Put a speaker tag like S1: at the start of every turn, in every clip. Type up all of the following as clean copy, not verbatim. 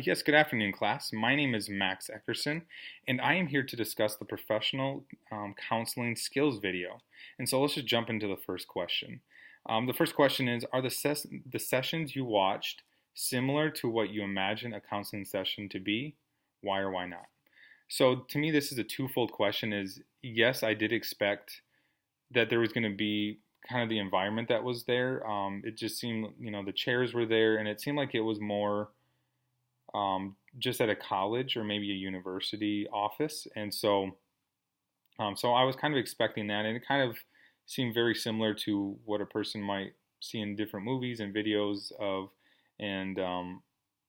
S1: Yes, good afternoon, class. My name is Max Eckerson, and I am here to discuss the professional counseling skills video. And so let's just jump into the first question. The first question is, are the sessions you watched similar to what you imagine a counseling session to be? Why or why not? So to me, this is a twofold question is, yes, I did expect that there was going to be kind of the environment that was there. It just seemed, the chairs were there, and it seemed like it was more just at a college or maybe a university office. And so I was kind of expecting that, and it kind of seemed very similar to what a person might see in different movies and videos of, and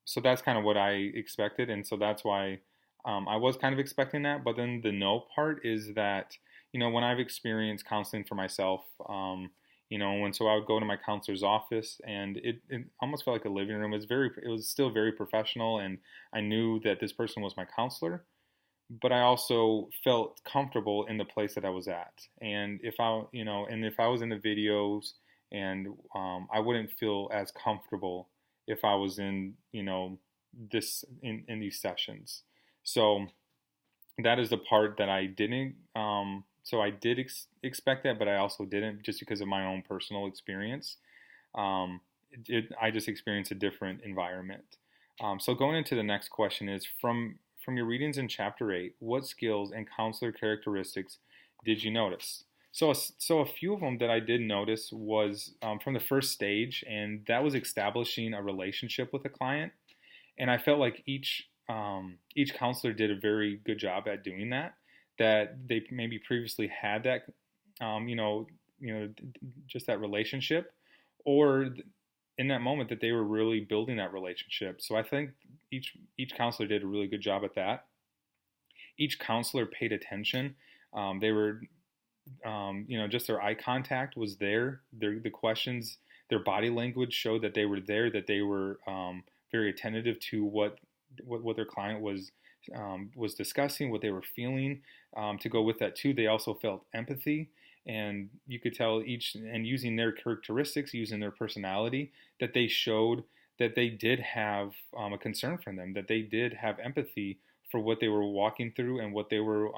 S1: so that's kind of what I expected, and so that's why I was kind of expecting that. But then the no part is that, when I've experienced counseling for myself, when so I would go to my counselor's office, and it almost felt like a living room. It was still very professional, and I knew that this person was my counselor, but I also felt comfortable in the place that I was at. And if I was in the videos, and I wouldn't feel as comfortable if I was in, in these sessions. So that is the part that I didn't. So I did expect that, but I also didn't, just because of my own personal experience. I just experienced a different environment. So going into the next question is, from your readings in Chapter 8, what skills and counselor characteristics did you notice? So a few of them that I did notice was from the first stage, and that was establishing a relationship with a client. And I felt like each counselor did a very good job at doing that. That they maybe previously had that, just that relationship, or in that moment that they were really building that relationship. So I think each counselor did a really good job at that. Each counselor paid attention. They were, just their eye contact was there. The questions, their body language showed that they were there, that they were very attentive to what their client was discussing, what they were feeling. To go with that too, they also felt empathy, and you could tell and using their characteristics, using their personality, that they showed that they did have a concern for them, that they did have empathy for what they were walking through and what they were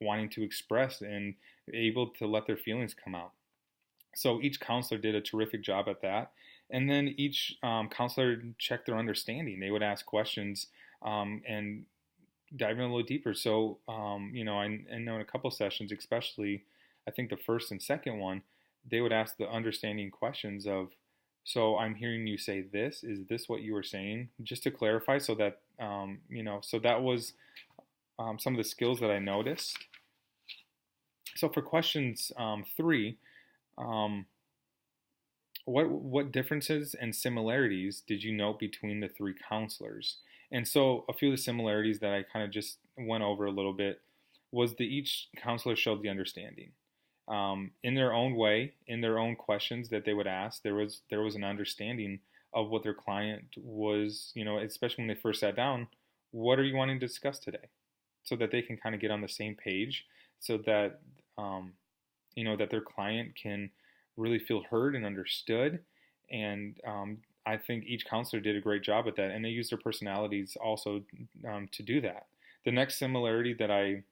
S1: wanting to express, and able to let their feelings come out. So each counselor did a terrific job at that. And then each counselor checked their understanding. They would ask questions and dive in a little deeper. So, I know in a couple sessions, especially, I think the first and second one, they would ask the understanding questions of, so I'm hearing you say this, is this what you were saying? Just to clarify, so that, so that was some of the skills that I noticed. So for questions 3, what differences and similarities did you note between the 3 counselors? And so a few of the similarities that I kind of just went over a little bit was that each counselor showed the understanding. In their own way, in their own questions that they would ask, there was an understanding of what their client was, especially when they first sat down. What are you wanting to discuss today? So that they can kind of get on the same page, so that that their client can really feel heard and understood. And I think each counselor did a great job at that, and they used their personalities also to do that. The next similarity that I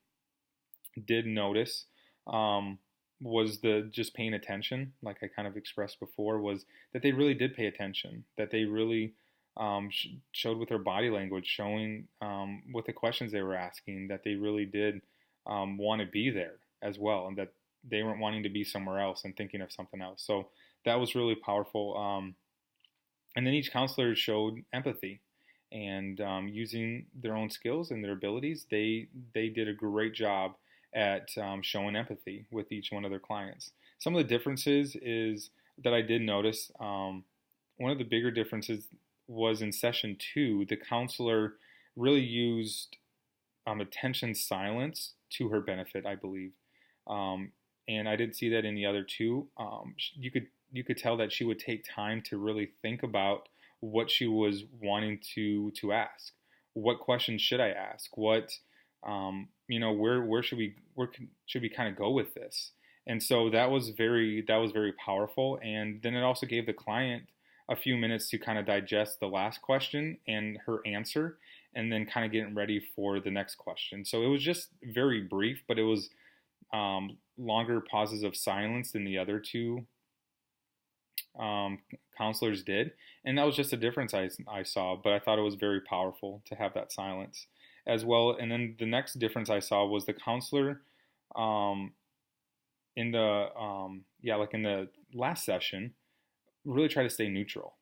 S1: did notice was the just paying attention, like I kind of expressed before, was that they really did pay attention, that they really showed with their body language, showing with the questions they were asking, that they really did want to be there as well, and that they weren't wanting to be somewhere else and thinking of something else. So that was really powerful. And then each counselor showed empathy, and using their own skills and their abilities, they did a great job at showing empathy with each one of their clients. Some of the differences is that I did notice. One of the bigger differences was in session 2, the counselor really used attention silence to her benefit, I believe. And I didn't see that in the other 2. You could tell that she would take time to really think about what she was wanting to ask. What questions should I ask? What where should we kind of go with this? And so that was very powerful. And then it also gave the client a few minutes to kind of digest the last question and her answer, and then kind of getting ready for the next question. So it was just very brief, but it was longer pauses of silence than the other two um, counselors did. And that was just a difference I saw, but I thought it was very powerful to have that silence as well. And then the next difference I saw was the counselor um, in the, like in the last session, really try to stay neutral.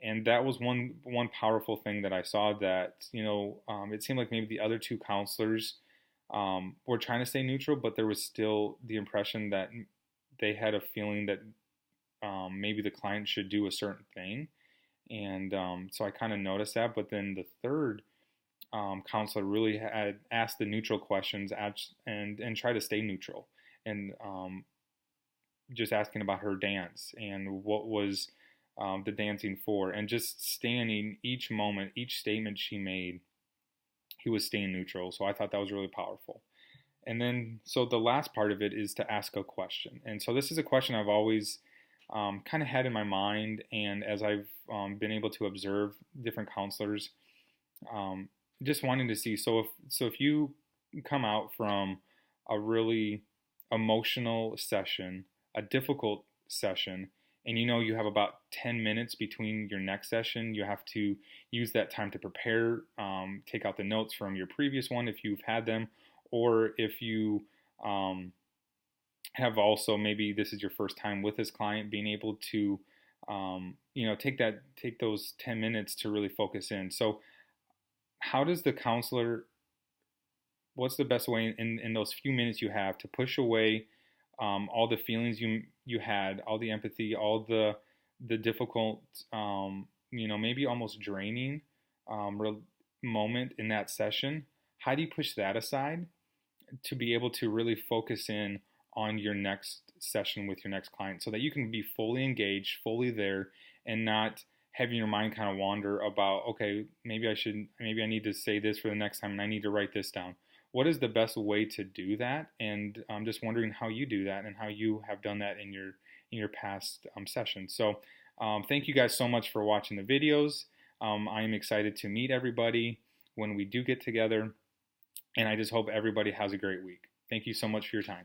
S1: And that was one powerful thing that I saw, that it seemed like maybe the other two counselors were trying to stay neutral, but there was still the impression that they had a feeling that maybe the client should do a certain thing. And so I kind of noticed that. But then the third counselor really had asked the neutral questions and try to stay neutral, and just asking about her dance and what was the dancing for, and just standing each moment, each statement she made, he was staying neutral. So I thought that was really powerful. And then, so the last part of it is to ask a question. And so this is a question I've always kind of had in my mind, and as I've been able to observe different counselors, just wanting to see. So if you come out from a really emotional session, a difficult session, and you have about 10 minutes between your next session, you have to use that time to prepare, take out the notes from your previous one if you've had them, or if you have also, maybe this is your first time with this client, being able to take those 10 minutes to really focus in. So how does the counselor, what's the best way in those few minutes you have to push away all the feelings you had, all the empathy, all the difficult, maybe almost draining moment in that session? How do you push that aside to be able to really focus in on your next session with your next client, so that you can be fully engaged, fully there, and not having your mind kind of wander about, okay, maybe I need to say this for the next time, and I need to write this down. What is the best way to do that? And I'm just wondering how you do that and how you have done that in your past sessions. So thank you guys so much for watching the videos. I am excited to meet everybody when we do get together, and I just hope everybody has a great week. Thank you so much for your time.